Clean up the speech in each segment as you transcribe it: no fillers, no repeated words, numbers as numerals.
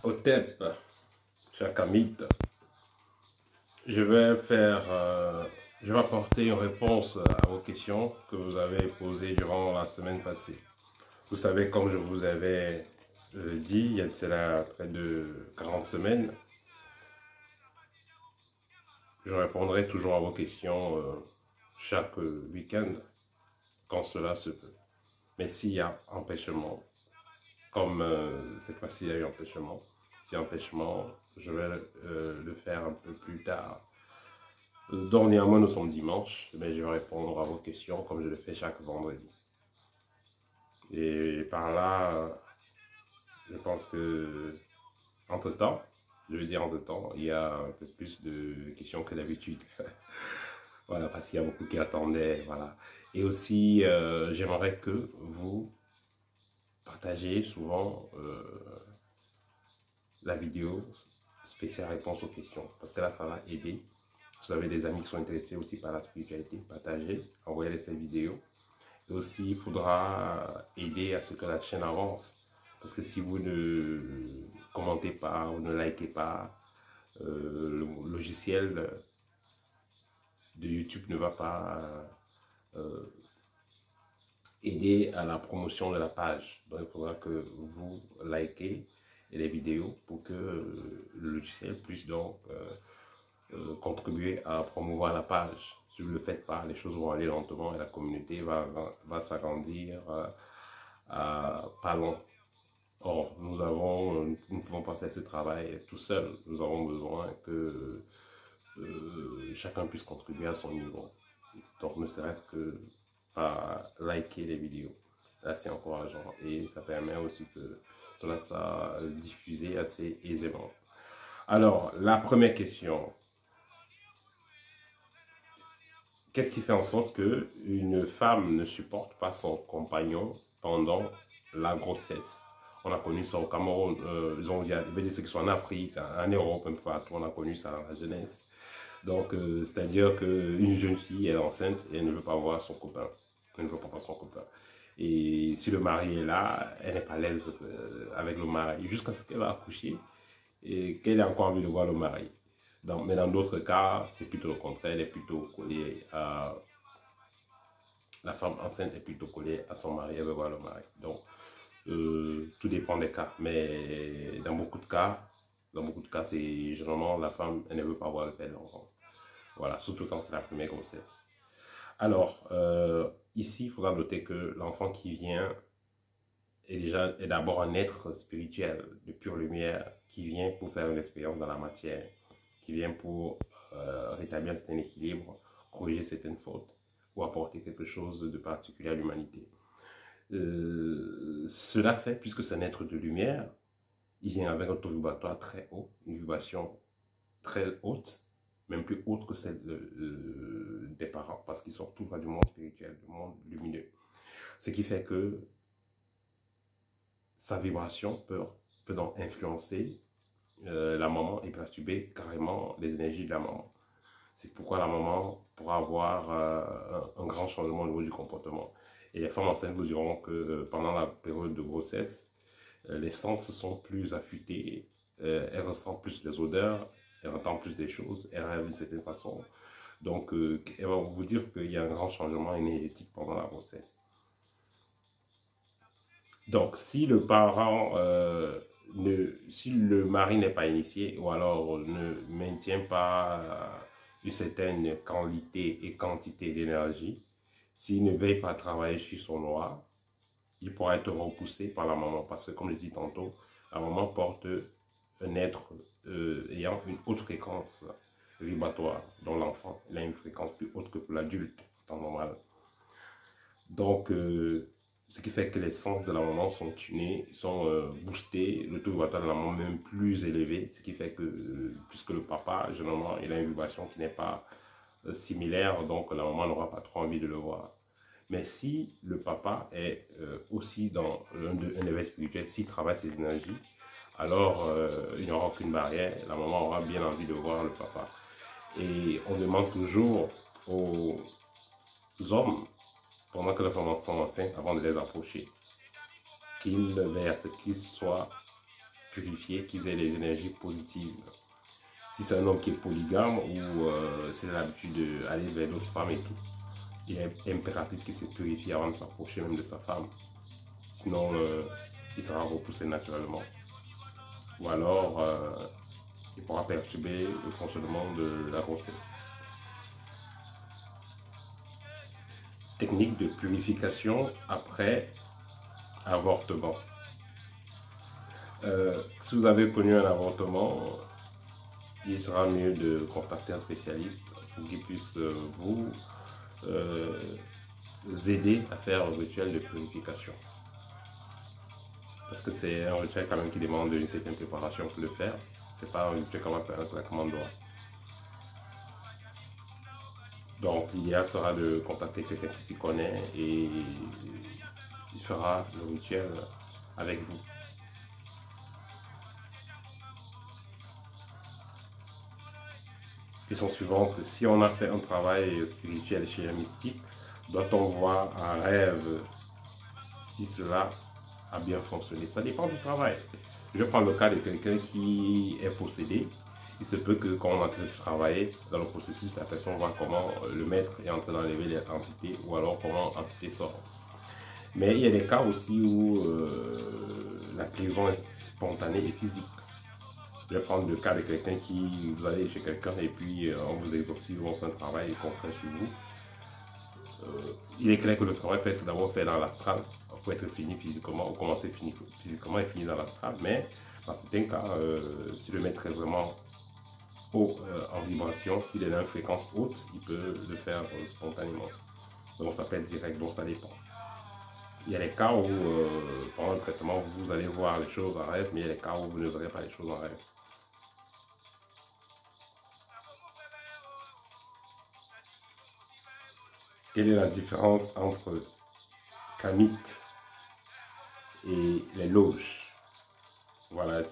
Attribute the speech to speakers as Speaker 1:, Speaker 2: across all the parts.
Speaker 1: Hotep, cher Kamit, je vais apporter une réponse à vos questions que vous avez posées durant la semaine passée. Vous savez, comme je vous avais dit, il y a de cela près de 40 semaines, je répondrai toujours à vos questions chaque week-end, quand cela se peut. Mais s'il y a empêchement, comme cette fois-ci il y a eu empêchement, si empêchement, je vais le faire un peu plus tard. Dernièrement, nous sommes dimanche, mais je vais répondre à vos questions comme je le fais chaque vendredi. Et par là, je pense que, entre-temps, je veux dire entre-temps, il y a un peu plus de questions que d'habitude. Voilà, parce qu'il y a beaucoup qui attendaient, voilà. Et aussi, j'aimerais que vous partagez souvent la vidéo spéciale réponse aux questions, parce que là, ça va aider. Vous avez des amis qui sont intéressés aussi par la spiritualité, partagez, envoyez ces vidéos. Et aussi, il faudra aider à ce que la chaîne avance. Parce que si vous ne commentez pas, vous ne likez pas, le logiciel de YouTube ne va pas aider à la promotion de la page. Donc, il faudra que vous likez les vidéos pour que le logiciel puisse donc contribuer à promouvoir la page. Si vous ne le faites pas, les choses vont aller lentement et la communauté va s'agrandir à pas long. Or, nous ne pouvons pas faire ce travail tout seul. Nous avons besoin que chacun puisse contribuer à son niveau. Donc, ne serait-ce que par liker les vidéos. Là, c'est encourageant et ça permet aussi que cela soit diffusé assez aisément. Alors, la première question. Qu'est-ce qui fait en sorte qu'une femme ne supporte pas son compagnon pendant la grossesse? On a connu ça au Cameroun, ils ont dit ce qu'ils sont en Afrique, en Europe, un peu partout, on a connu ça dans la jeunesse. Donc, c'est-à-dire qu'une jeune fille est enceinte et elle ne veut pas voir son copain. Elle ne veut pas voir son copain. Et si le mari est là, elle n'est pas à l'aise avec le mari jusqu'à ce qu'elle va accoucher et qu'elle ait encore envie de voir le mari. Donc, mais dans d'autres cas, c'est plutôt le contraire, elle est plutôt collée à... La femme enceinte est plutôt collée à son mari, elle veut voir le mari. Donc, tout dépend des cas. Mais dans beaucoup de cas, c'est généralement la femme, elle ne veut pas voir le père de l'enfant. Voilà, surtout quand c'est la première grossesse. Alors, ici, il faudra noter que l'enfant qui vient est d'abord un être spirituel de pure lumière qui vient pour faire une expérience dans la matière, qui vient pour rétablir un certain équilibre, corriger certaines fautes ou apporter quelque chose de particulier à l'humanité. Cela fait, puisque c'est un être de lumière, il vient avec un taux vibratoire très haut, une vibration très haute, même plus haute que celle des parents, parce qu'ils sortent tout droit du monde spirituel, du monde lumineux. Ce qui fait que sa vibration peut donc influencer la maman et perturber carrément les énergies de la maman. C'est pourquoi la maman pourra avoir un grand changement au niveau du comportement. Et les femmes enceintes vous diront que pendant la période de grossesse, les sens sont plus affûtés, elles ressentent plus les odeurs, elles entendent plus des choses, elles rêvent d'une certaine façon. Donc, elles vont vous dire qu'il y a un grand changement énergétique pendant la grossesse. Donc, si le parent, si le mari n'est pas initié ou alors ne maintient pas une certaine qualité et quantité d'énergie, s'il ne veille pas à travailler sur son aura, il pourra être repoussé par la maman. Parce que, comme je dis tantôt, la maman porte un être ayant une haute fréquence vibratoire, dont l'enfant a une fréquence plus haute que pour l'adulte, en temps normal. Donc, ce qui fait que les sens de la maman sont tunés, sont boostés, le taux vibratoire de la maman même plus élevé, ce qui fait que, puisque le papa, généralement, il a une vibration qui n'est pas similaire, donc la maman n'aura pas trop envie de le voir. Mais si le papa est aussi dans un éveil spirituel, s'il travaille ses énergies, alors il n'y aura aucune barrière, la maman aura bien envie de voir le papa. Et on demande toujours aux hommes, pendant que les femmes sont enceintes, avant de les approcher, qu'ils veillent à ce qu'ils soient purifier, qu'ils aient les énergies positives. Si c'est un homme qui est polygame ou c'est l'habitude d'aller vers d'autres femmes et tout, il est impératif qu'il se purifie avant de s'approcher même de sa femme. Sinon, il sera repoussé naturellement. Ou alors, il pourra perturber le fonctionnement de la grossesse. Technique de purification après avortement. Si vous avez connu un avortement, il sera mieux de contacter un spécialiste pour qu'il puisse vous aider à faire le rituel de purification. Parce que c'est un rituel quand même qui demande une certaine préparation pour le faire. C'est pas un rituel comme un claquement de doigts. Donc l'idéal sera de contacter quelqu'un qui s'y connaît et il fera le rituel avec vous. Question suivante, si on a fait un travail spirituel chez un mystique, doit-on voir un rêve si cela a bien fonctionné? Ça dépend du travail. Je prends le cas de quelqu'un qui est possédé. Il se peut que quand on est en train de travailler dans le processus, la personne voit comment le maître est en train d'enlever l'entité ou alors comment l'entité sort. Mais il y a des cas aussi où la guérison est spontanée et physique. Je vais prendre le cas de quelqu'un qui, vous allez chez quelqu'un et puis on vous exorcise ou on fait un travail concret sur vous. Il est clair que le travail peut être d'abord fait dans l'astral, pour être fini physiquement, ou commencer physiquement et finir dans l'astral. Mais dans certains cas, si le maître est vraiment haut en vibration, s'il est dans une fréquence haute, il peut le faire spontanément. Donc ça peut être direct, donc ça dépend. Il y a les cas où, pendant le traitement, vous allez voir les choses en rêve, mais il y a les cas où vous ne verrez pas les choses en rêve. Quelle est la différence entre Kamit et les loges? Voilà,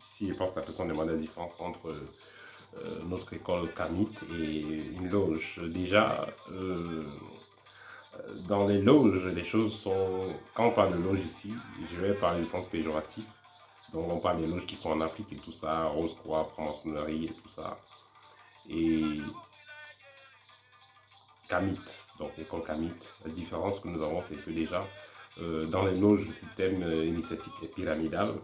Speaker 1: si je pense que la personne demande la différence entre notre école Kamit et une loge. Déjà, dans les loges, les choses sont... Quand on parle de loge ici, je vais parler du sens péjoratif. Donc on parle des loges qui sont en Afrique et tout ça, Rose-Croix, franc-maçonnerie et tout ça. Et Kamit, donc l'école Kamit, la différence que nous avons, c'est que déjà, dans les loges, le système initiatique est pyramidal.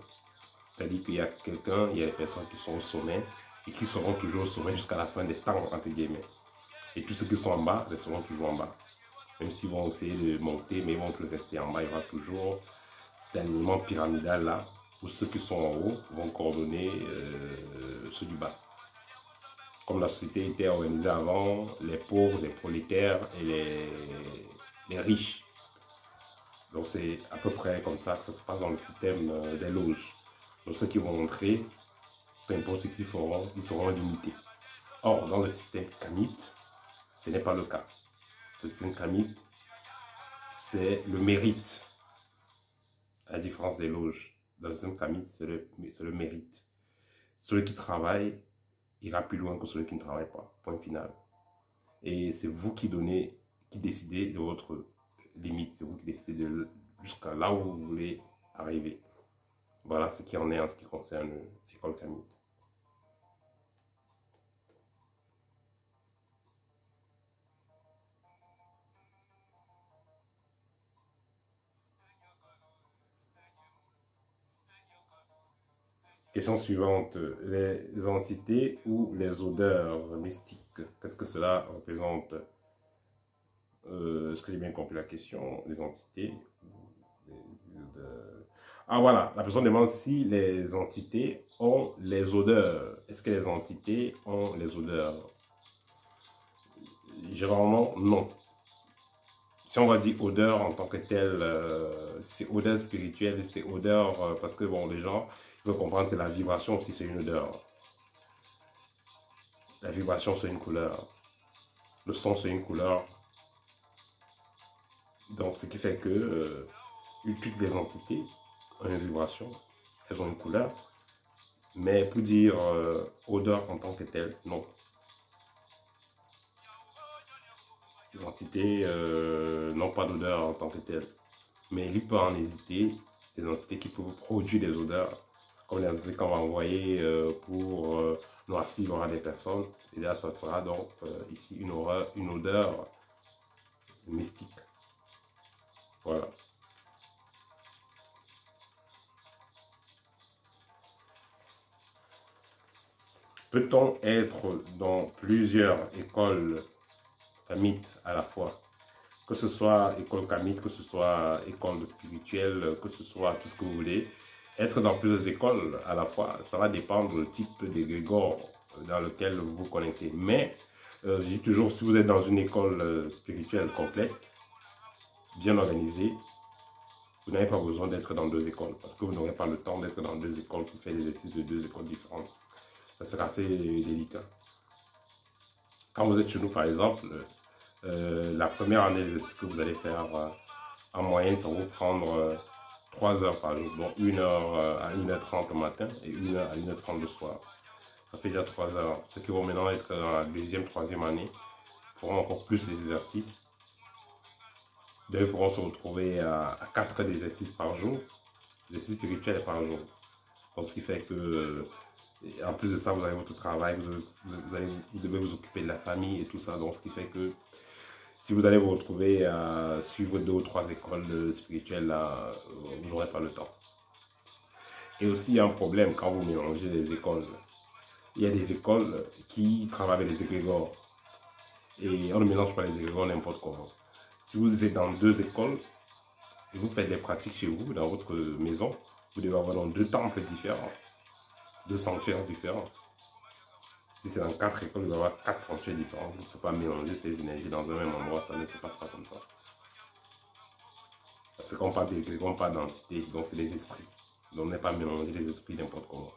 Speaker 1: C'est-à-dire qu'il y a quelqu'un, il y a des personnes qui sont au sommet et qui seront toujours au sommet jusqu'à la fin des temps, entre guillemets. Et tous ceux qui sont en bas resteront toujours en bas. Même s'ils vont essayer de monter, mais ils vont plus rester en bas. Il y aura toujours cet alignement pyramidal là, où ceux qui sont en haut vont coordonner ceux du bas. Comme la société était organisée avant, les pauvres, les prolétaires et les riches. Donc c'est à peu près comme ça que ça se passe dans le système des loges. Donc ceux qui vont entrer, peu importe ce qu'ils feront, ils seront limités. Or, dans le système Kamit, ce n'est pas le cas. Le système Kamit, c'est le mérite. À la différence des loges. Dans le système Kamit, c'est le mérite. Celui qui travaille ira plus loin que celui qui ne travaille pas. Point final. Et c'est vous qui donnez, qui décidez de votre limite. C'est vous qui décidez de jusqu'à là où vous voulez arriver. Voilà ce qui en est en ce qui concerne l'école Kamit. Question suivante, les entités ou les odeurs mystiques, qu'est-ce que cela représente? Est-ce que j'ai bien compris la question? Les entités les odeurs. Ah voilà, la personne demande si les entités ont les odeurs. Est-ce que les entités ont les odeurs? Généralement, non. Si on va dire odeur en tant que telle, c'est odeur spirituelle, c'est odeur parce que bon, les gens il faut comprendre que la vibration aussi c'est une odeur. La vibration c'est une couleur. Le son c'est une couleur. Donc ce qui fait que toutes les entités ont une vibration, elles ont une couleur. Mais pour dire odeur en tant que telle, non. Les entités n'ont pas d'odeur en tant que telle. Mais il peut en hésiter des entités qui peuvent produire des odeurs comme les esprits qu'on va envoyer pour noircir l'aura des personnes. Et là, ça sera donc ici une odeur mystique. Voilà. Peut-on être dans plusieurs écoles kamites à la fois? Que ce soit école kamite, que ce soit école spirituelle, que ce soit tout ce que vous voulez. Être dans plusieurs écoles à la fois, ça va dépendre du type d'égrégore dans lequel vous vous connectez. Mais, je dis toujours, si vous êtes dans une école spirituelle complète, bien organisée, vous n'avez pas besoin d'être dans deux écoles parce que vous n'aurez pas le temps d'être dans deux écoles pour faire l'exercice de deux écoles différentes. Ça sera assez délicat. Quand vous êtes chez nous, par exemple, la première année d'exercice que vous allez faire, en moyenne, ça va vous prendre 3 heures par jour, donc 1 heure à 1h30 le matin et 1 heure à 1h30 le soir. Ça fait déjà 3 heures. Ceux qui vont maintenant être dans la deuxième, troisième année feront encore plus les exercices. Ils pourront se retrouver à 4 exercices par jour, exercices spirituels par jour. Donc, ce qui fait que, en plus de ça, vous avez votre travail, vous devez vous occuper de la famille et tout ça. Donc, ce qui fait que si vous allez vous retrouver à suivre 2 ou 3 écoles spirituelles, là, vous n'aurez pas le temps. Et aussi, il y a un problème quand vous mélangez les écoles. Il y a des écoles qui travaillent avec les égrégores. Et on ne mélange pas les égrégores n'importe comment. Si vous êtes dans 2 écoles et vous faites des pratiques chez vous, dans votre maison, vous devez avoir dans 2 temples différents, 2 sanctuaires différents. Si c'est dans 4 écoles, il va y avoir 4 sanctuaires différents. Il ne faut pas mélanger ces énergies dans un même endroit, ça ne se passe pas comme ça. Parce qu'on parle d'égrégores, on parle d'entités, donc c'est les esprits. Donc, on n'est pas mélanger les esprits n'importe comment.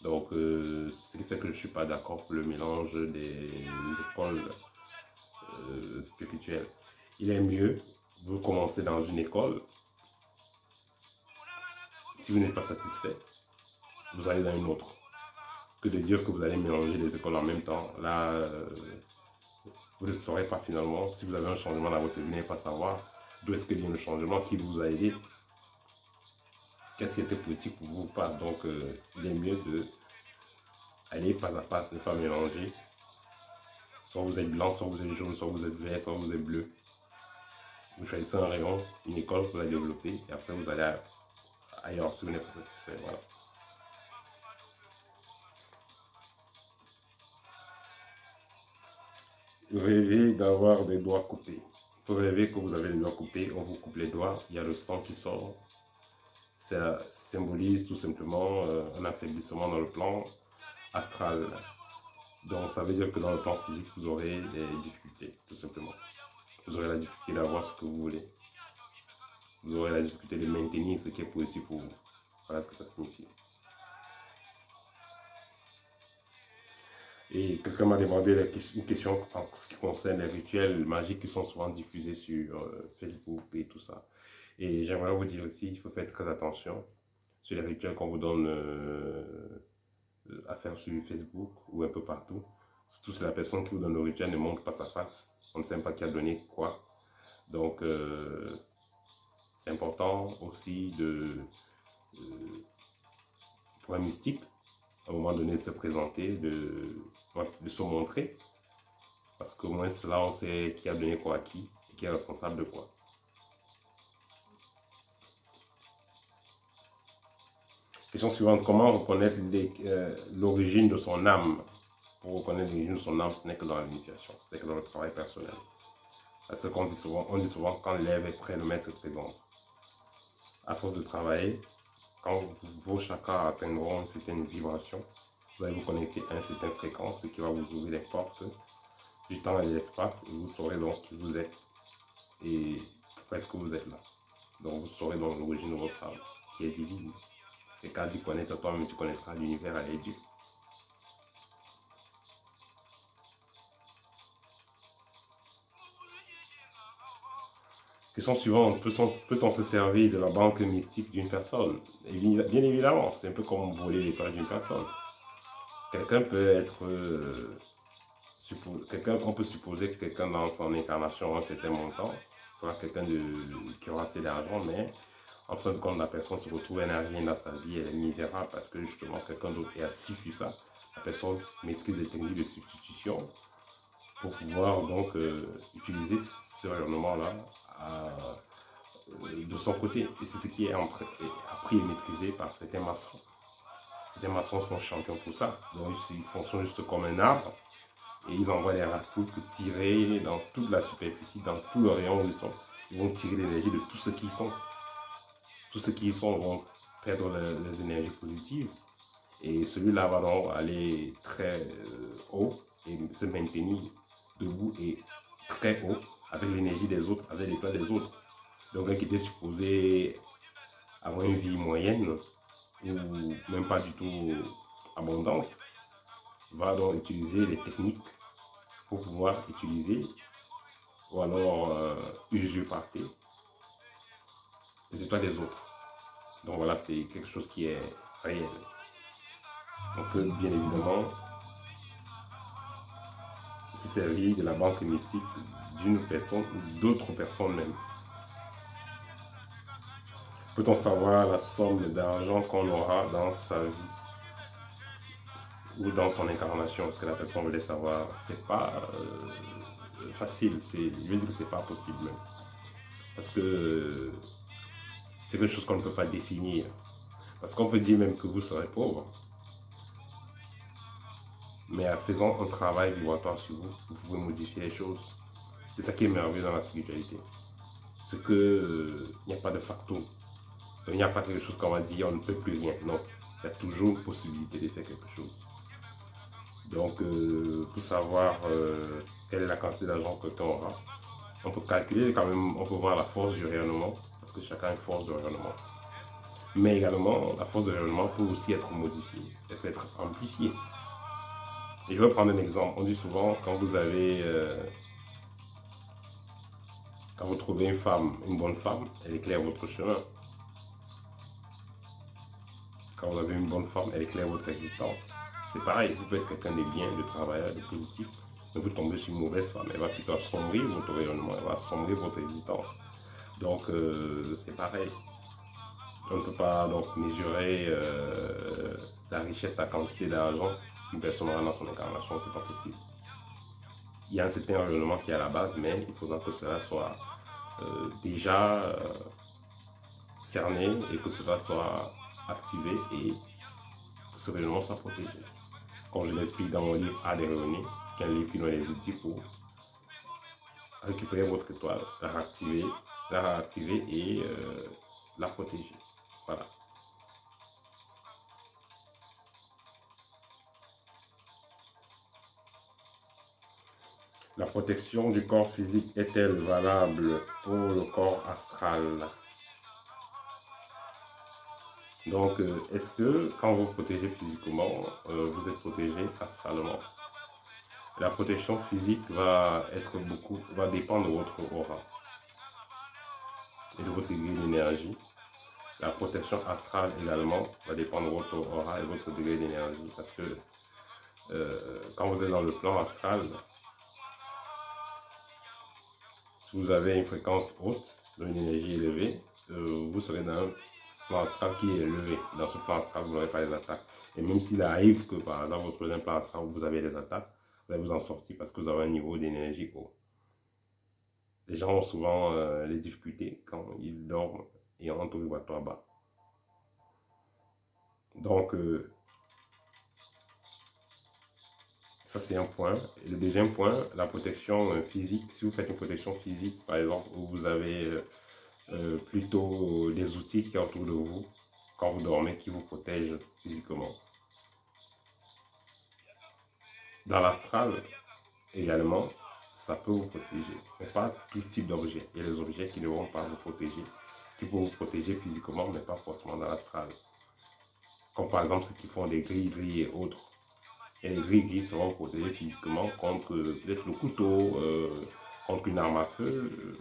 Speaker 1: Donc, ce qui fait que je ne suis pas d'accord pour le mélange des écoles spirituelles. Il est mieux, vous commencez dans une école. Si vous n'êtes pas satisfait, vous allez dans une autre. Que de dire que vous allez mélanger les écoles en même temps. Là, vous ne saurez pas finalement. Si vous avez un changement dans votre vie, vous n'allez pas savoir d'où est-ce que vient le changement, qui vous a aidé. Qu'est-ce qui était politique pour vous ou pas. Donc, il est mieux de aller pas à pas, ne pas mélanger. Soit vous êtes blanc, soit vous êtes jaune, soit vous êtes vert, soit vous êtes bleu. Vous choisissez un rayon, une école pour la développer et après vous allez ailleurs si vous n'êtes pas satisfait. Voilà. Rêver d'avoir des doigts coupés. Vous rêvez que vous avez les doigts coupés, on vous coupe les doigts, il y a le sang qui sort. Ça symbolise tout simplement un affaiblissement dans le plan astral. Donc ça veut dire que dans le plan physique, vous aurez des difficultés, tout simplement. Vous aurez la difficulté d'avoir ce que vous voulez. Vous aurez la difficulté de maintenir ce qui est possible pour vous. Voilà ce que ça signifie. Et quelqu'un m'a demandé une question en ce qui concerne les rituels magiques qui sont souvent diffusés sur Facebook et tout ça. Et j'aimerais vous dire aussi, il faut faire très attention sur les rituels qu'on vous donne à faire sur Facebook ou un peu partout. Surtout si la personne qui vous donne le rituel ne montre pas sa face. On ne sait pas qui a donné quoi. Donc, c'est important aussi pour un mystique, à un moment donné, de se présenter, de se montrer. Parce qu'au moins, là, on sait qui a donné quoi à qui et qui est responsable de quoi. Question suivante, comment reconnaître l'origine de son âme? Pour reconnaître l'origine de son âme, ce n'est que dans l'initiation, ce n'est que dans le travail personnel. Parce qu'on dit souvent, quand l'élève est prêt, le maître se présente. À force de travailler, quand vos chakras atteindront une certaine vibration, vous allez vous connecter à une certaine fréquence, ce qui va vous ouvrir les portes du temps et de l'espace, et vous saurez donc qui vous êtes et pourquoi est-ce que vous êtes là. Donc vous saurez donc l'origine de votre âme, qui est divine. Et quand tu connais toi-même, tu connaîtras l'univers et Dieu. Question suivante, peut-on se servir de la banque mystique d'une personne? Et bien évidemment, c'est un peu comme voler les pages d'une personne. Quelqu'un peut être... on peut supposer que quelqu'un dans son incarnation a un certain montant, sera quelqu'un qui aura assez d'argent, mais En fin de compte, la personne se retrouve énervée dans sa vie, elle est misérable parce que justement quelqu'un d'autre est assis sur ça. La personne maîtrise les techniques de substitution pour pouvoir donc utiliser ce rayonnement-là de son côté. Et c'est ce qui est appris et maîtrisé par certains maçons. Certains maçons sont champions pour ça. Donc ils fonctionnent juste comme un arbre et ils envoient les racines pour tirer dans toute la superficie, dans tout le rayon où ils sont. Ils vont tirer l'énergie de tout ce qui sont. Tous ceux qui y sont vont perdre les énergies positives. Et celui-là va donc aller très haut et se maintenir debout et très haut avec l'énergie des autres, avec l'éclat des autres. Donc un qui était supposé avoir une vie moyenne ou même pas du tout abondante va donc utiliser les techniques pour pouvoir utiliser ou alors usurper les étoiles des autres. Donc voilà, c'est quelque chose qui est réel. On peut bien évidemment se servir de la banque mystique d'une personne ou d'autres personnes même. Peut-on savoir la somme d'argent qu'on aura dans sa vie ou dans son incarnation? Ce que la personne voulait savoir, c'est pas facile. Je veux dire que c'est pas possible même. Parce que c'est quelque chose qu'on ne peut pas définir. Parce qu'on peut dire même que vous serez pauvre. Mais en faisant un travail vibratoire sur vous, vous pouvez modifier les choses. C'est ça qui est merveilleux dans la spiritualité. C'est qu'il n'y a pas de facto. Il n'y a pas quelque chose qu'on va dire, on ne peut plus rien. Non, il y a toujours une possibilité de faire quelque chose. Donc, pour savoir quelle est la quantité d'argent que l'on aura, on peut calculer quand même, on peut voir la force du rayonnement, parce que chacun a une force de rayonnement. Mais également, la force de rayonnement peut aussi être modifiée, elle peut être amplifiée. Et je vais prendre un exemple. On dit souvent, quand vous trouvez une femme, une bonne femme, elle éclaire votre chemin. Quand vous avez une bonne femme, elle éclaire votre existence. C'est pareil, vous pouvez être quelqu'un de bien, de travailleur, de positif, mais vous tombez sur une mauvaise femme, elle va plutôt assombrir votre rayonnement, elle va assombrir votre existence. Donc, c'est pareil. On ne peut pas donc mesurer la richesse, la quantité d'argent qu'une personne aura dans son incarnation, c'est pas possible. Il y a un certain rayonnement qui est à la base, mais il faudra que cela soit déjà cerné et que cela soit activé et que ce rayonnement soit protégé. Comme je l'explique dans mon livre A des revenus, qui est un livre qui donne les outils pour récupérer votre étoile, la réactiver et la protéger. Voilà. La protection du corps physique est-elle valable pour le corps astral? Donc, est-ce que quand vous protégez physiquement, vous êtes protégé astralement? La protection physique va dépendre de votre aura et de votre degré d'énergie. La protection astrale également va dépendre de votre aura et de votre degré d'énergie. Parce que quand vous êtes dans le plan astral, si vous avez une fréquence haute, une énergie élevée, vous serez dans un plan astral qui est élevé. Dans ce plan astral, vous n'aurez pas les attaques. Et même s'il arrive que dans votre deuxième plan astral, vous avez les attaques, vous allez vous en sortir parce que vous avez un niveau d'énergie haut. Les gens ont souvent les difficultés quand ils dorment et ont un taux vibratoire bas. Donc, ça c'est un point. Et le deuxième point, la protection physique. Si vous faites une protection physique, par exemple, où vous avez plutôt des outils qui sont autour de vous quand vous dormez, qui vous protègent physiquement. Dans l'astral, également, ça peut vous protéger, mais pas tout type d'objets. Il y a des objets qui ne vont pas vous protéger, qui peuvent vous protéger physiquement, mais pas forcément dans l'astral. Comme par exemple ceux qui font des gris-gris et autres. Et les gris-gris, ça va vous protéger physiquement contre peut-être le couteau, contre une arme à feu,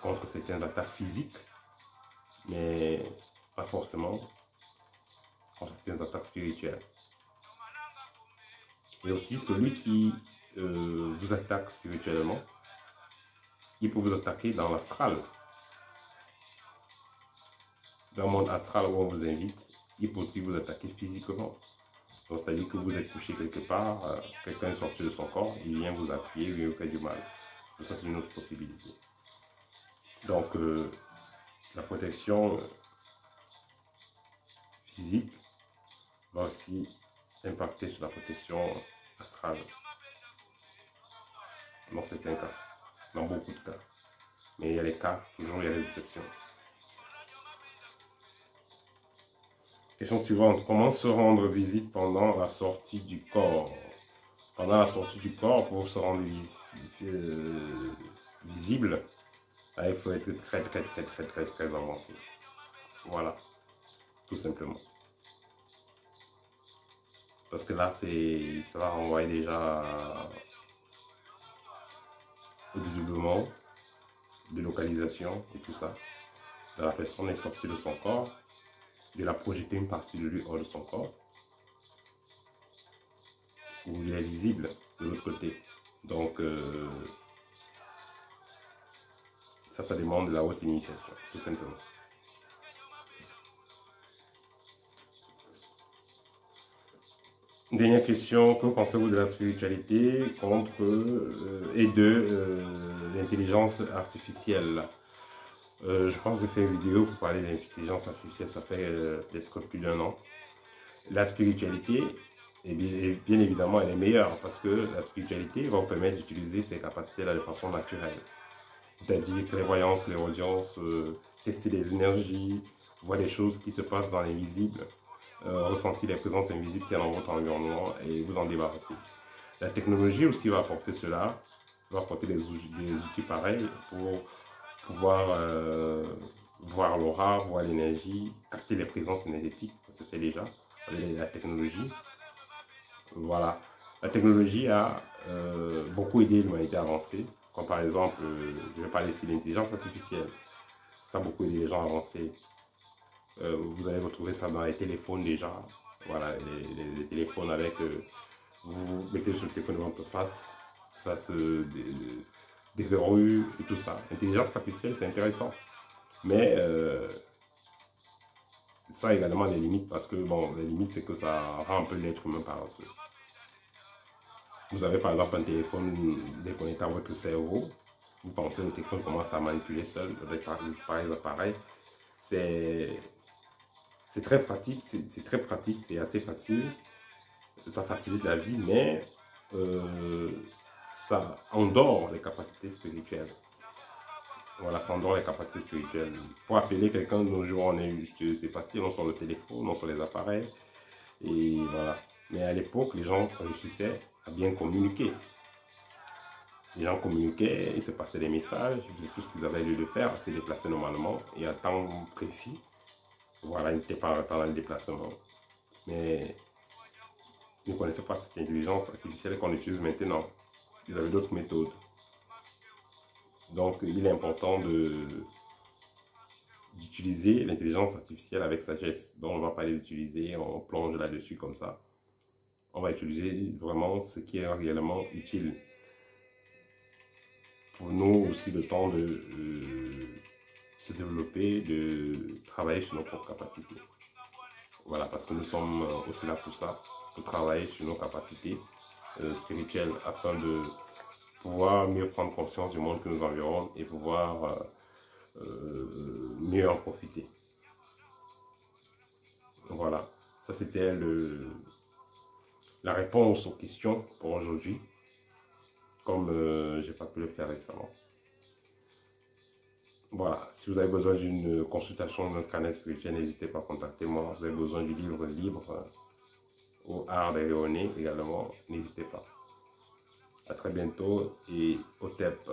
Speaker 1: contre certaines attaques physiques, mais pas forcément contre certaines attaques spirituelles. Et aussi celui qui vous attaque spirituellement, il peut vous attaquer dans l'astral. dans le monde astral où on vous invite, il peut aussi vous attaquer physiquement. Donc, c'est-à-dire que vous êtes couché quelque part, quelqu'un est sorti de son corps, il vient vous appuyer, il vient vous faire du mal. Donc, ça, c'est une autre possibilité. Donc, la protection physique va aussi impacter sur la protection astrale. Dans certains cas, dans beaucoup de cas. Mais il y a les cas, toujours il y a les exceptions. Question suivante. Comment se rendre visite pendant la sortie du corps? Pendant la sortie du corps, pour se rendre visible, là, il faut être très avancé. Voilà, tout simplement. Parce que là, ça va renvoyer déjà au dédoublement, de localisation et tout ça. La personne est sortie de son corps, de la projeter une partie de lui hors de son corps, où il est visible de l'autre côté. Donc, ça demande de la haute initiation, tout simplement. Dernière question, que pensez-vous de la spiritualité contre et de l'intelligence artificielle? Je pense que j'ai fait une vidéo pour parler de l'intelligence artificielle, ça fait peut-être plus d'1 an. La spiritualité, bien évidemment, elle est meilleure parce que la spiritualité va vous permettre d'utiliser ces capacités-là de façon naturelle. C'est-à-dire clairvoyance, clairaudience, tester les énergies, voir des choses qui se passent dans l'invisible, ressentir les présences invisibles qu'il y a dans votre environnement et vous en débarrasser. La technologie aussi va apporter cela, va apporter des outils pareils pour pouvoir voir l'aura, voir l'énergie, capter les présences énergétiques, ça se fait déjà avec la technologie. Voilà. La technologie a beaucoup aidé l'humanité à avancer, comme par exemple, je vais parler ici de l'intelligence artificielle. Ça a beaucoup aidé les gens à avancer. Vous allez retrouver ça dans les téléphones déjà. Voilà, les téléphones avec, vous mettez sur le téléphone devant votre face, ça se déverrouille et tout ça. L'intelligence artificielle, c'est intéressant. Mais ça a également des limites parce que, bon, les limites, c'est que ça rend un peu l'être humain paresseux. Vous avez par exemple un téléphone déconnecté à votre cerveau. Vous pensez que le téléphone commence à manipuler seul avec pareils appareils. C'est très pratique, c'est assez facile. Ça facilite la vie, mais ça endort les capacités spirituelles. Voilà, ça endort les capacités spirituelles. Pour appeler quelqu'un de nos jours, on est, c'est facile, on sur le téléphone, on sur les appareils. Et voilà. Mais à l'époque, les gens réussissaient à bien communiquer. Les gens communiquaient, il se passait des messages, ils faisaient tout ce qu'ils avaient lieu de faire, se déplacer normalement et à temps précis. Voilà, ils n'étaient pas en retard dans le déplacement. Mais ils ne connaissaient pas cette intelligence artificielle qu'on utilise maintenant. Ils avaient d'autres méthodes. Donc, il est important d'utiliser l'intelligence artificielle avec sagesse. Donc, on ne va pas les utiliser, on plonge là-dessus comme ça. On va utiliser vraiment ce qui est réellement utile. Pour nous aussi le temps de se développer, de travailler sur nos propres capacités. Voilà, parce que nous sommes aussi là pour ça, pour travailler sur nos capacités spirituelles afin de pouvoir mieux prendre conscience du monde qui nous environne et pouvoir mieux en profiter. Voilà, ça c'était la réponse aux questions pour aujourd'hui, comme je n'ai pas pu le faire récemment. Voilà, si vous avez besoin d'une consultation d'un scanner spirituel, n'hésitez pas à contacter moi. Si vous avez besoin du livre libre au art de rayonner également, n'hésitez pas. À très bientôt et au TEP.